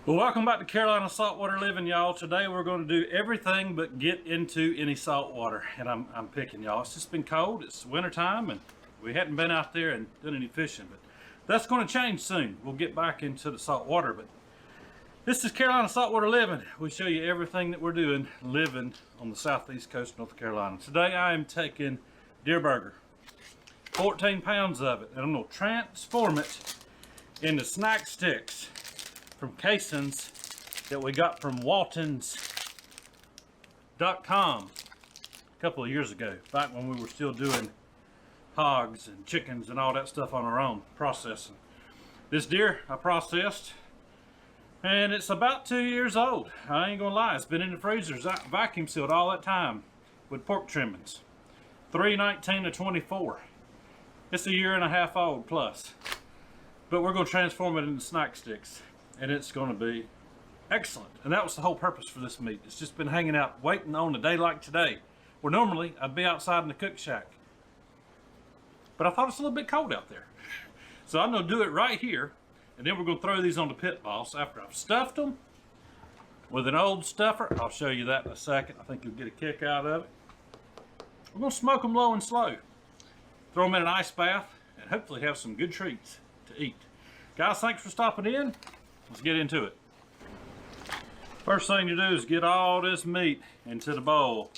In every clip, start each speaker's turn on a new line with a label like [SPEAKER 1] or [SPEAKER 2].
[SPEAKER 1] Well, welcome back to Carolina Saltwater Living, y'all. Today we're going to do everything but get into any saltwater, and I'm picking, y'all. It's just been cold. It's winter time, and we hadn't been out there and done any fishing, but that's going to change soon. We'll get back into the saltwater, but this is Carolina Saltwater Living. We show you everything that we're doing living on the southeast coast of North Carolina. Today I am taking deer burger, 14 pounds of it, and I'm going to transform it into snack sticks from casings that we got from Waltons.com a couple of years ago, back when we were still doing hogs and chickens and all that stuff on our own, processing. This deer I processed, and it's about 2 years old. I ain't gonna lie, it's been in the freezers, vacuum sealed all that time with pork trimmings. 319 to 24. It's a year and a half old plus. But we're gonna transform it into snack sticks, and it's going to be excellent. And that was the whole purpose for this meat. It's just been hanging out waiting on a day like today, where normally I'd be outside in the cook shack, but I thought it's a little bit cold out there, so I'm going to do it right here. And then we're going to throw these on the pit boss after I've stuffed them with an old stuffer. I'll show you that in a second. I think you'll get a kick out of it. We're going to smoke them low and slow, throw them in an ice bath, and hopefully have some good treats to eat. Guys, thanks for stopping in. Let's get into it. First thing you do is get all this meat into the bowl.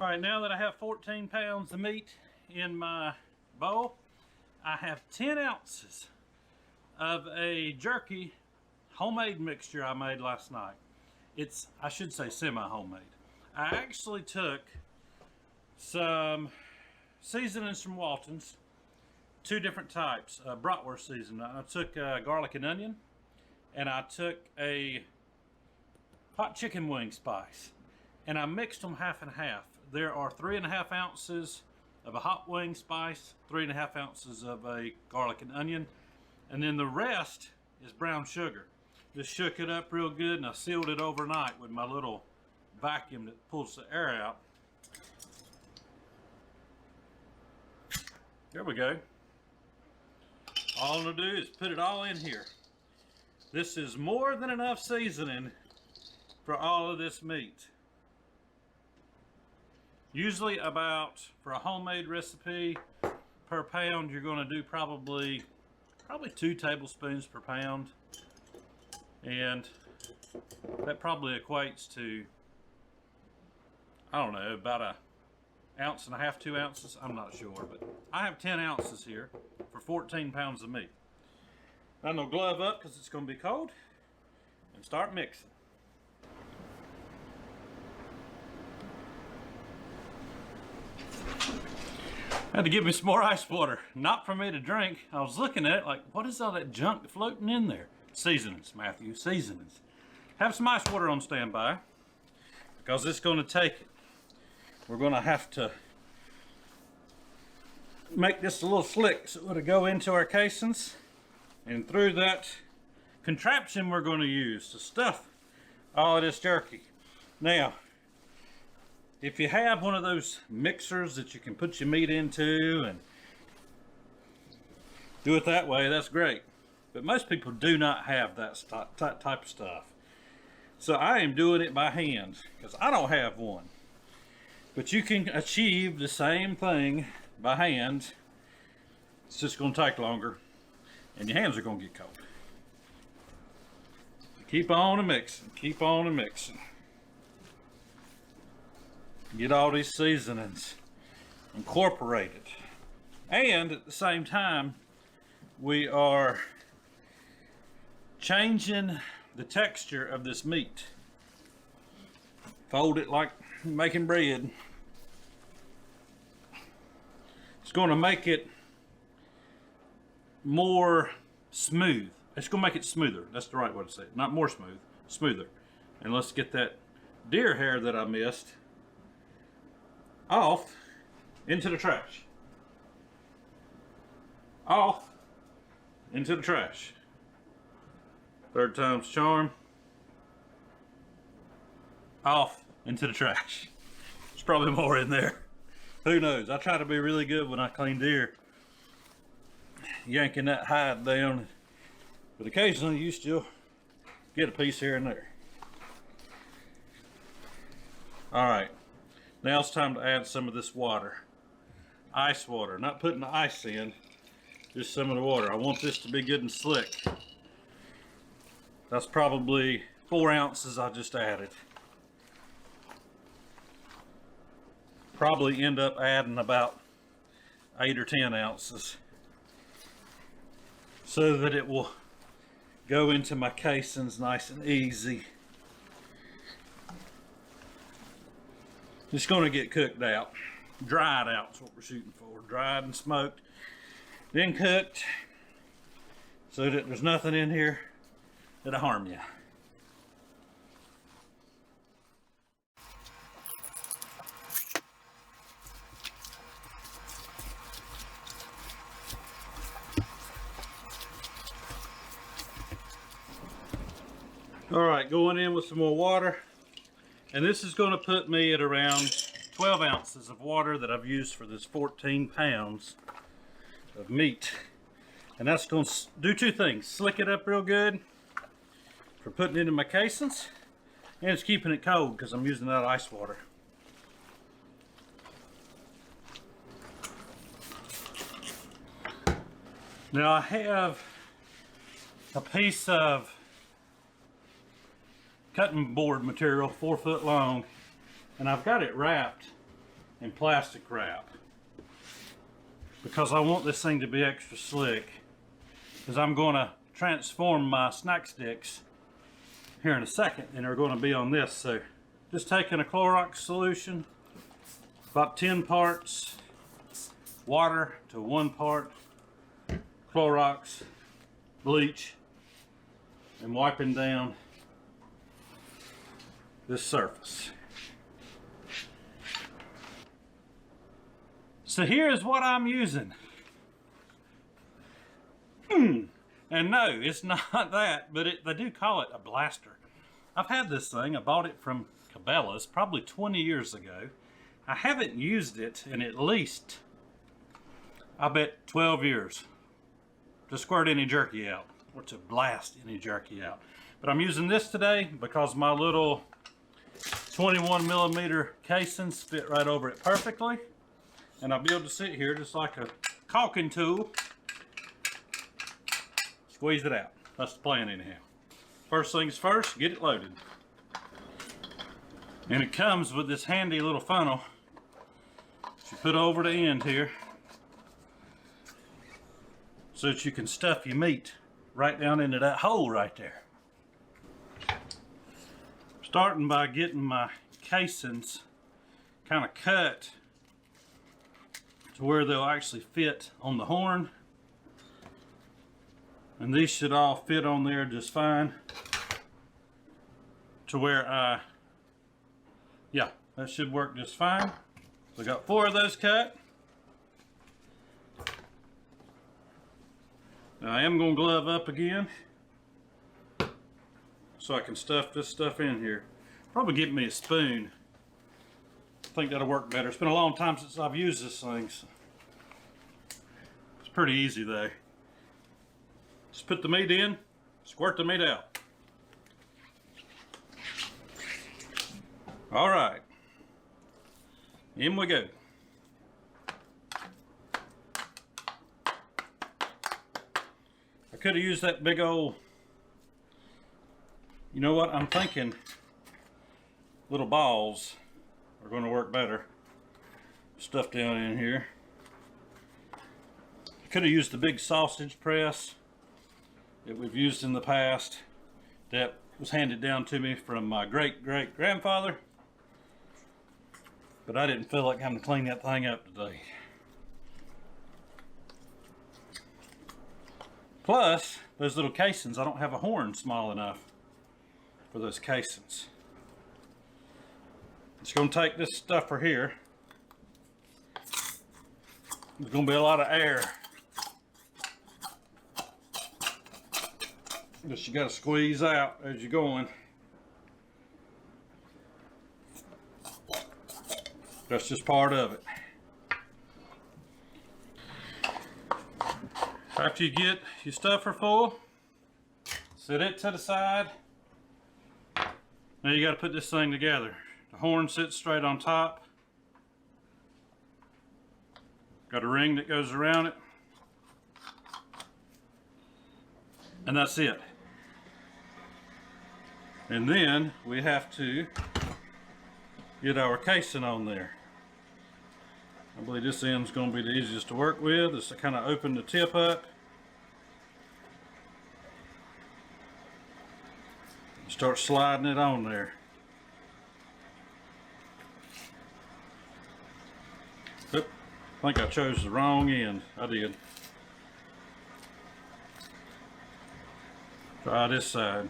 [SPEAKER 1] All right, now that I have 14 pounds of meat in my bowl, I have 10 ounces of a jerky homemade mixture I made last night. It's, I should say, semi-homemade. I actually took some seasonings from Waltons, two different types, bratwurst seasoning. I took garlic and onion, and I took a hot chicken wing spice, and I mixed them half and half. There are 3.5 ounces of a hot wing spice, 3.5 ounces of a garlic and onion, and then the rest is brown sugar. Just shook it up real good, and I sealed it overnight with my little vacuum that pulls the air out. There we go. All I'm gonna do is put it all in here. This is more than enough seasoning for all of this meat. Usually about, for a homemade recipe, per pound, you're going to do probably 2 tablespoons per pound. And that probably equates to, I don't know, about 1.5 ounces, 2 ounces. I'm not sure, but I have 10 ounces here for 14 pounds of meat. I'm going to glove up because it's going to be cold and start mixing. I had to get me some more ice water, not for me to drink. I was looking at it like, what is all that junk floating in there? Seasonings, Matthew, seasonings. Have some ice water on standby, because it's going to take it. We're going to have to make this a little slick so it'll go into our casings, and through that contraption we're going to use to stuff all of this jerky. Now, if you have one of those mixers that you can put your meat into and do it that way, that's great. But most people do not have that type of stuff. So I am doing it by hand because I don't have one. But you can achieve the same thing by hand. It's just going to take longer, and your hands are going to get cold. Keep on and mixing, keep on and mixing. Get all these seasonings incorporated, and at the same time we are changing the texture of this meat. Fold it like making bread. It's going to make it more smooth. It's gonna make it smoother. That's the right way to say it. Not more smooth, smoother. And let's get that deer hair that I missed off into the trash. Off into the trash. Third time's charm. Off into the trash. There's probably more in there. Who knows? I try to be really good when I clean deer, yanking that hide down, but occasionally you still get a piece here and there. All right, now it's time to add some of this water. Ice water, not putting the ice in, just some of the water. I want this to be good and slick. That's probably 4 ounces I just added. Probably end up adding about 8 or 10 ounces so that it will go into my casings nice and easy. It's going to get cooked out, dried out is what we're shooting for. Dried and smoked, then cooked, so that there's nothing in here that'll harm you. All right, going in with some more water. And this is going to put me at around 12 ounces of water that I've used for this 14 pounds of meat. And that's going to do 2 things. Slick it up real good for putting it in my casings. And it's keeping it cold because I'm using that ice water. Now I have a piece of cutting board material 4 foot long, and I've got it wrapped in plastic wrap because I want this thing to be extra slick, because I'm going to transform my snack sticks here in a second, and they're going to be on this. So just taking a Clorox solution, about 10 parts water to 1 part Clorox bleach, and wiping down this surface. So here's what I'm using. And no, it's not that, but they do call it a blaster. I've had this thing. I bought it from Cabela's probably 20 years ago. I haven't used it in at least, I bet, 12 years to squirt any jerky out, or to blast any jerky out. But I'm using this today because my little 21 millimeter casings fit right over it perfectly, and I'll be able to sit here just like a caulking tool, squeeze it out. That's the plan anyhow. First things first, get it loaded. And it comes with this handy little funnel that you put over the end here so that you can stuff your meat right down into that hole right there. Starting by getting my casings kind of cut to where they'll actually fit on the horn. And these should all fit on there just fine. To where yeah, that should work just fine. So I got 4 of those cut. Now I am going to glove up again, so I can stuff this stuff in here. Probably get me a spoon. I think that'll work better. It's been a long time since I've used this thing. So it's pretty easy though. Just put the meat in, squirt the meat out. All right, in we go. I could have used that big old, you know what, I'm thinking little balls are going to work better. Stuff down in here. I could have used the big sausage press that we've used in the past that was handed down to me from my great-great-grandfather, but I didn't feel like having to clean that thing up today. Plus, those little casings, I don't have a horn small enough for those casings. It's going to take this stuffer here. There's going to be a lot of air that you got to squeeze out as you're going. That's just part of it. After you get your stuffer full, set it to the side. Now you got to put this thing together. The horn sits straight on top. Got a ring that goes around it. And that's it. And then we have to get our casing on there. I believe this end's going to be the easiest to work with. Just to kind of open the tip up. Start sliding it on there. Oop, I think I chose the wrong end. I did. Try this side.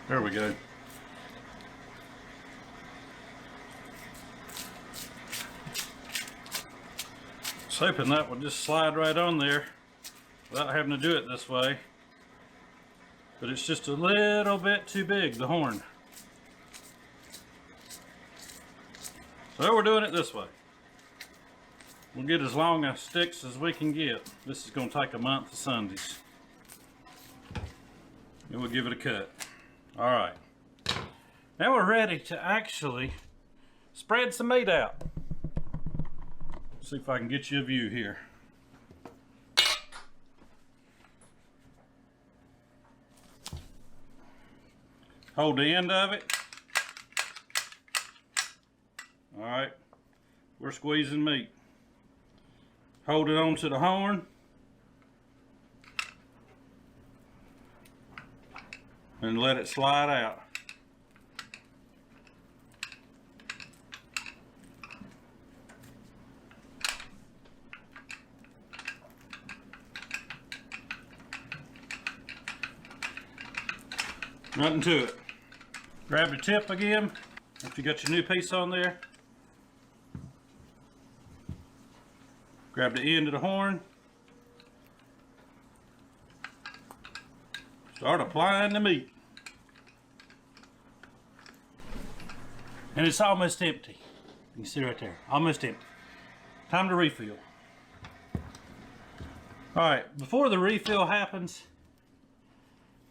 [SPEAKER 1] There we go. I was hoping that would just slide right on there without having to do it this way. But it's just a little bit too big, the horn. So we're doing it this way. We'll get as long as sticks as we can get. This is going to take a month of Sundays. And we'll give it a cut. Alright. Now we're ready to actually spread some meat out. See if I can get you a view here. Hold the end of it. Alright. We're squeezing meat. Hold it onto the horn. And let it slide out. Nothing to it. Grab the tip again, if you got your new piece on there. Grab the end of the horn. Start applying the meat. And it's almost empty. You can see right there, almost empty. Time to refill. Alright, before the refill happens,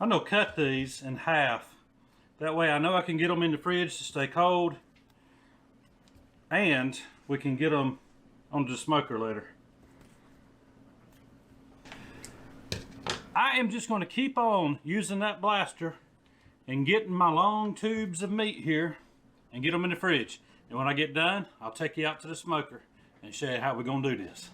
[SPEAKER 1] I'm going to cut these in half. That way I know I can get them in the fridge to stay cold. And we can get them onto the smoker later. I am just going to keep on using that blaster and getting my long tubes of meat here and get them in the fridge. And when I get done, I'll take you out to the smoker and show you how we're going to do this.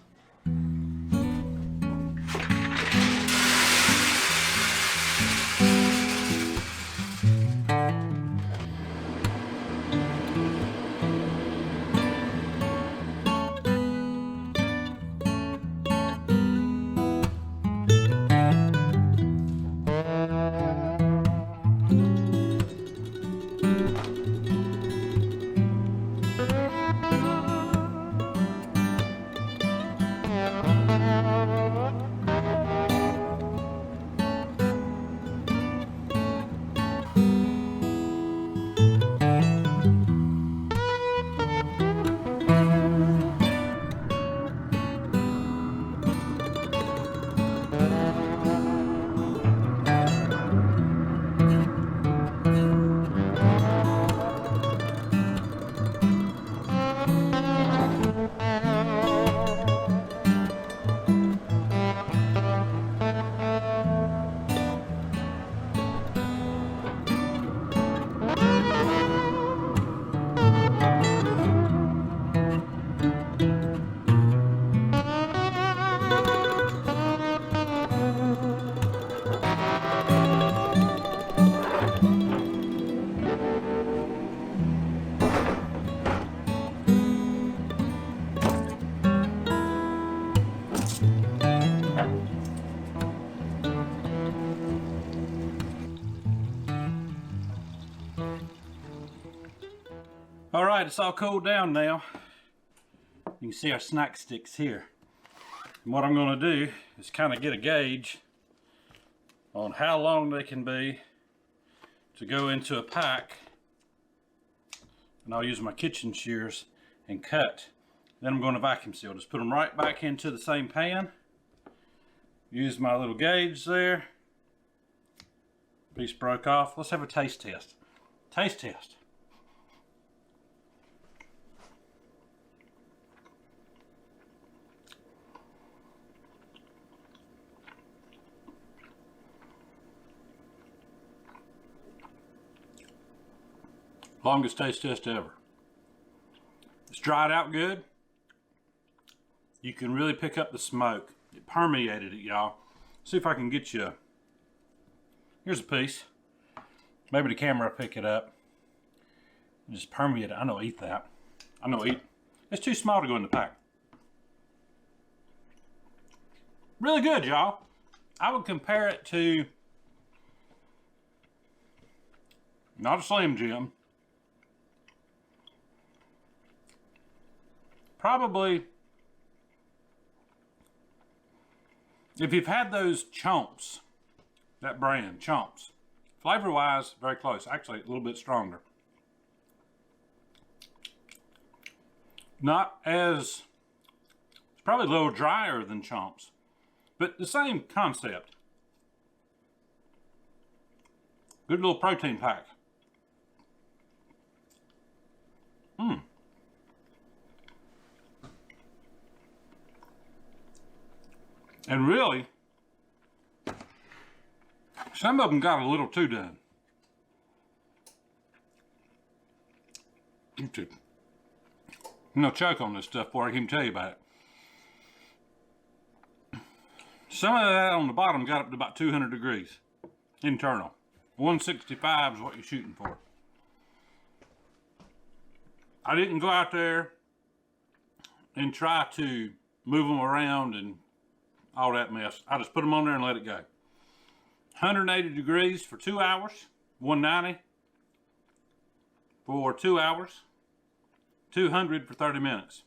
[SPEAKER 1] All right, it's all cooled down now. You can see our snack sticks here. And what I'm going to do is kind of get a gauge on how long they can be to go into a pack. And I'll use my kitchen shears and cut. Then I'm going to vacuum seal. Just put them right back into the same pan. Use my little gauge there. Piece broke off. Let's have a taste test. Taste test. Longest taste test ever. It's dried out good. You can really pick up the smoke. It permeated it, y'all. See if I can get you. Here's a piece. Maybe the camera will pick it up. Just permeate it. I know eat that. I know eat. It's too small to go in the pack. Really good, y'all. I would compare it to not a Slim Jim. Probably, if you've had those Chomps, that brand, Chomps, flavor-wise, very close. Actually, a little bit stronger. Not as, it's probably a little drier than Chomps, but the same concept. Good little protein pack. And really, some of them got a little too done. I'm gonna choke on this stuff before I can tell you about it. Some of that on the bottom got up to about 200 degrees internal. 165 is what you're shooting for. I didn't go out there and try to move them around and all that mess. I just put them on there and let it go. 180 degrees for 2 hours, 190 for 2 hours, 200 for 30 minutes.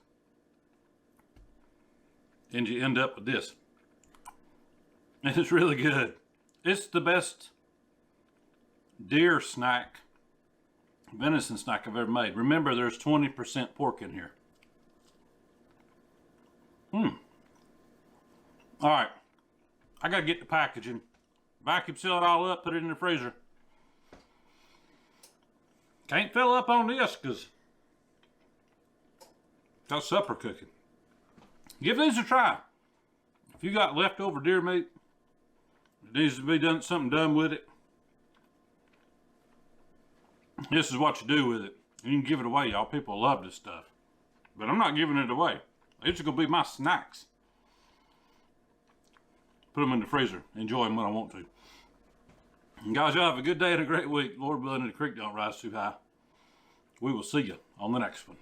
[SPEAKER 1] And you end up with this. And it's really good. It's the best deer snack, venison snack I've ever made. Remember, there's 20% pork in here. All right, I gotta get the packaging, vacuum seal it all up, put it in the freezer. Can't fill up on this because got supper cooking. Give these a try. If you got leftover deer meat, it needs to be done something done with it. This is what you do with it. You can give it away, y'all. People love this stuff, but I'm not giving it away. It's gonna be my snacks. Put them in the freezer. Enjoy them when I want to. And guys, y'all have a good day and a great week. Lord willing, the creek don't rise too high. We will see you on the next one.